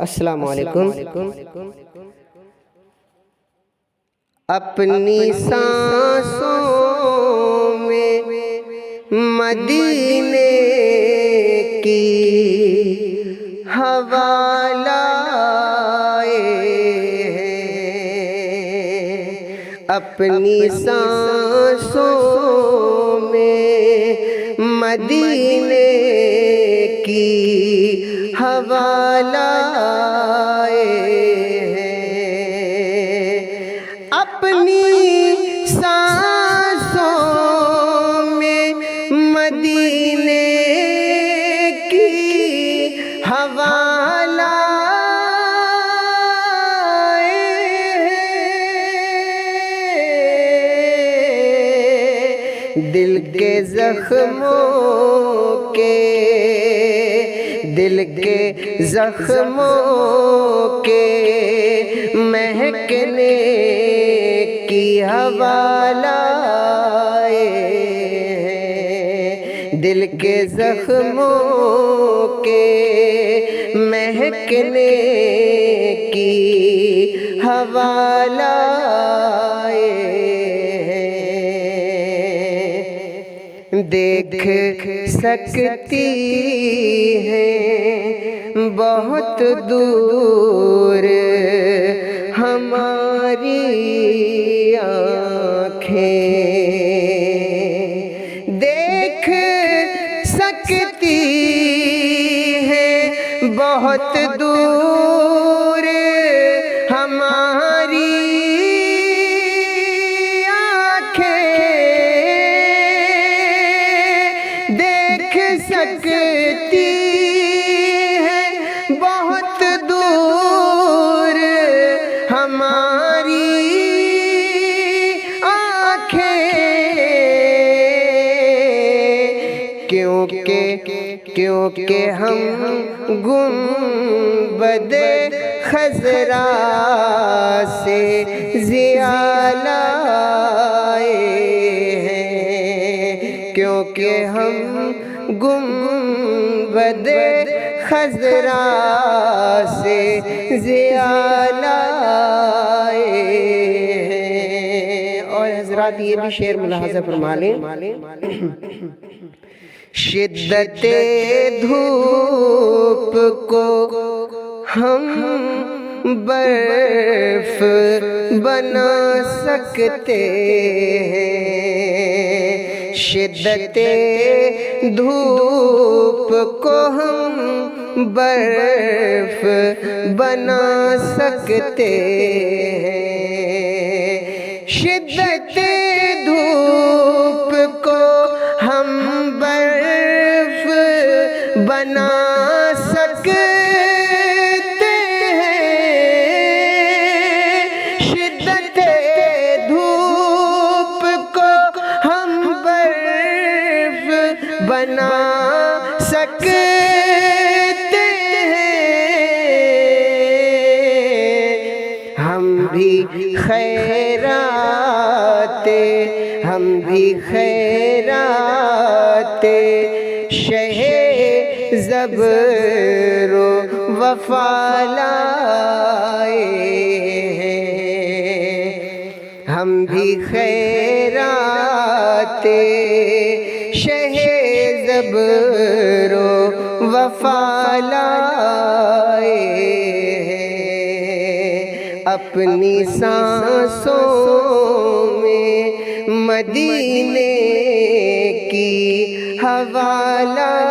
السلام علیکم۔ اپنی سانسوں میں مدینے کی ہوا لائے ہیں، اپنی سانسوں میں مدینے کی ہوا لائے ہیں، اپنی سانسوں میں مدینے کی ہوا لائے ہیں، دل کے زخموں کے مہکنے کی ہوا لائے ہیں، دل کے زخموں کے مہکنے کی ہوا لائے ہیں، دیکھ سکتی ہیں بہت دور ہماری آنکھیں، دیکھ سکتی ہیں بہت دور ہماری آنکھیں، دیکھ سکتی بہت دور ہماری آنکھیں، کیونکہ ہم گنبد خضرا سے ضیاء لائے ہیں، کیونکہ ہم گنبد خضرا سے ضیاء لائے ہیں۔ اور حضرات یہ بھی شعر ملاحظہ فرما لیں، شدت دھوپ کو ہم برف بنا سکتے ہیں، شدت دھوپ کو ہم برف بنا سکتے ہیں، شدت دھوپ کو ہم برف بنا سکتے ہیں، شدت دھوپ کو ہم برف بنا سکتے ہیں، ہم بھی خیرات شہ زبر و وفا لائے ہیں، ہم بھی خیرات شہ زبر و وفا لائے ہیں، اپنی سانسوں میں مدینے کی ہوا لائے